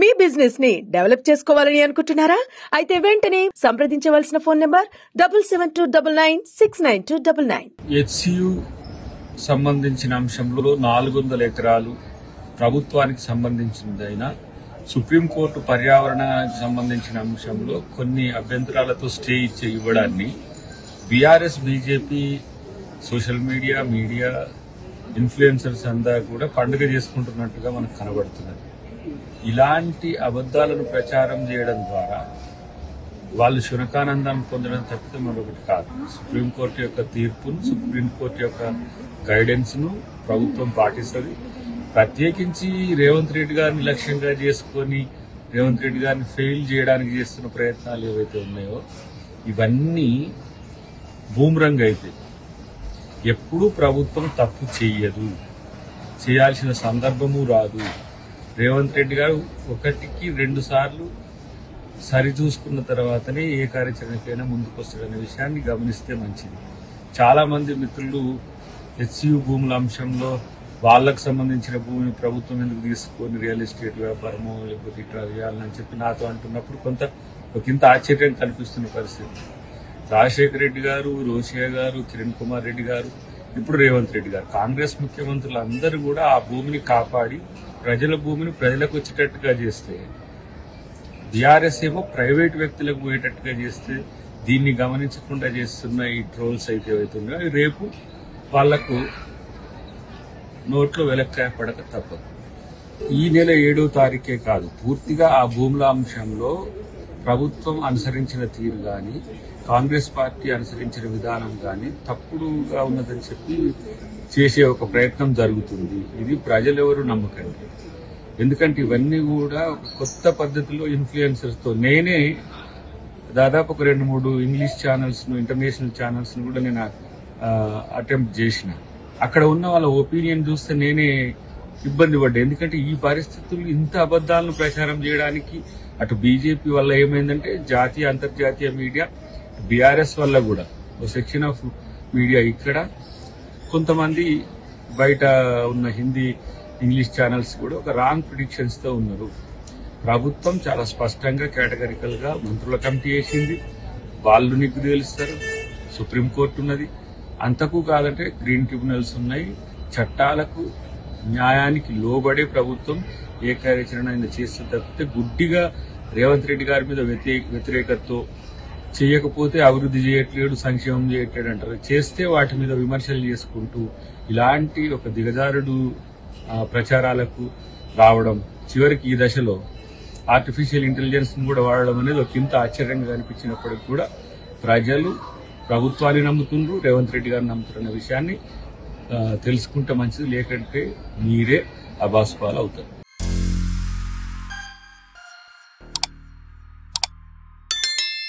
మీ business ని develop చేసుకోవాలని అనుకుంటున్నారా? అయితే వెంటనే సంప్రదించవలసిన ఫోన్ నంబర్ 7729969299. హెచ్సియు సంబంధించిన అంశంలో 400 ఎకరాలు ప్రభుత్వానికి సంబంధించినదైనా సుప్రీంకోర్టు పర్యావరణానికి సంబంధించిన అంశంలో కొన్ని అభ్యంతరాలతో స్టే ఇవ్వడాన్ని BRS BJP social media influencers అంతా కూడా పండుగ చేసుకుంటున్నట్టుగా మనకు కనబడుతున్నది. ఇలాంటి అబద్దాలను ప్రచారం చేయడం ద్వారా వాళ్ళు శునకానందాన్ని పొందడం తప్పితే మరొకటి కాదు. సుప్రీంకోర్టు యొక్క తీర్పును, సుప్రీంకోర్టు యొక్క గైడెన్స్ ను ప్రభుత్వం పాటిస్తుంది. ప్రత్యేకించి రేవంత్ రెడ్డి గారిని లక్ష్యంగా చేసుకొని రేవంత్ రెడ్డి గారిని ఫెయిల్ చేయడానికి చేస్తున్న ప్రయత్నాలు ఏవైతే ఉన్నాయో ఇవన్నీ బూమరంగ్ అయితే ఎప్పుడూ ప్రభుత్వం తప్పు చేయదు, చేయాల్సిన సందర్భము రాదు. రేవంత్ రెడ్డి గారు 1-2 సార్లు సరిచూసుకున్న తర్వాతనే ఏ కార్యాచరణకైనా ముందుకు వస్తాడనే విషయాన్ని గమనిస్తే మంచిది. చాలా మంది మిత్రులు హెచ్సియు భూముల అంశంలో వాళ్లకు సంబంధించిన భూమిని ప్రభుత్వం ఎందుకు తీసుకొని రియల్ ఎస్టేట్ వ్యాపారమో లేకపోతే ఇట్లా చేయాలని చెప్పి నాతో అంటున్నప్పుడు ఒకంత ఆశ్చర్యం కనిపిస్తున్న పరిస్థితి. రాజశేఖర రెడ్డి గారు, రోషయ్య గారు, కిరణ్ కుమార్ రెడ్డి గారు, ఇప్పుడు రేవంత్ రెడ్డి గారు, కాంగ్రెస్ ముఖ్యమంత్రులు అందరూ కూడా ఆ భూమిని కాపాడి ప్రజల భూమిని ప్రజలకు వచ్చేటట్టుగా చేస్తే, బీఆర్ఎస్ ఏమో ప్రైవేట్ వ్యక్తులకు పోయేటట్టుగా చేస్తే దీన్ని గమనించకుండా చేస్తున్న ఈ ట్రోల్స్ అయితే అవుతున్నాయో రేపు వాళ్లకు నోట్లో వెలక్కాయ పడక తప్పదు. ఈ నెల 7వ తారీఖే కాదు, పూర్తిగా ఆ భూముల అంశంలో ప్రభుత్వం అనుసరించిన తీరు కానీ కాంగ్రెస్ పార్టీ అనుసరించిన విధానం కానీ తప్పుడుగా ఉన్నదని చెప్పి చేసే ఒక ప్రయత్నం జరుగుతుంది. ఇది ప్రజలెవరూ నమ్మకండి. ఎందుకంటే ఇవన్నీ కూడా ఒక కొత్త పద్ధతిలో ఇన్ఫ్లుయెన్సర్స్తో నేనే దాదాపు ఒక 2-3 ఇంగ్లీష్ ఛానల్స్ ను, ఇంటర్నేషనల్ ఛానల్స్ ను కూడా నేను అటెంప్ట్ చేసిన. అక్కడ ఉన్న వాళ్ళ ఒపీనియన్ చూస్తే నేనే ఇబ్బంది పడ్డా. ఎందుకంటే ఈ పరిస్థితులు ఇంత అబద్దాలను ప్రచారం చేయడానికి అటు బీజేపీ వల్ల ఏమైందంటే జాతీయ అంతర్జాతీయ మీడియా, బీఆర్ఎస్ వల్ల కూడా ఒక సెక్షన్ ఆఫ్ మీడియా ఇక్కడ, కొంతమంది బయట ఉన్న హిందీ ఇంగ్లీష్ ఛానల్స్ కూడా ఒక రాంగ్ ప్రిడిక్షన్స్ తో ఉన్నారు. ప్రభుత్వం చాలా స్పష్టంగా కేటగిరికల్ గా మంత్రుల కమిటీ వేసింది, వాళ్ళు నీకు తెలుస్తారు, సుప్రీంకోర్టు ఉన్నది, అంతకు కాదంటే గ్రీన్ ట్రిబ్యునల్స్ ఉన్నాయి. చట్టాలకు న్యాయానికి లోబడే ప్రభుత్వం ఏ కార్యాచరణ అయినా చేస్తే తప్పితే గుడ్డిగా రేవంత్ రెడ్డి గారి మీద వ్యతిరేకతతో చేయకపోతే అభివృద్ధి చేయట్లేడు, సంక్షేమం చేయట్లేడు అంటారు. చేస్తే వాటి మీద విమర్శలు చేసుకుంటూ ఇలాంటి ఒక దిగజారుడు ప్రచారాలకు రావడం, చివరికి ఈ దశలో ఆర్టిఫిషియల్ ఇంటెలిజెన్స్ ను కూడా వాడడం అనేది ఒక ఇంత ఆశ్చర్యంగా కనిపించినప్పటికీ కూడా ప్రజలు ప్రభుత్వాన్ని నమ్ముతుండ్రు, రేవంత్ రెడ్డి గారిని నమ్ముతున్న విషయాన్ని తెలుసుకుంటే మంచిది. లేకంటే మీరే అబాస్పాలు అవుతారు.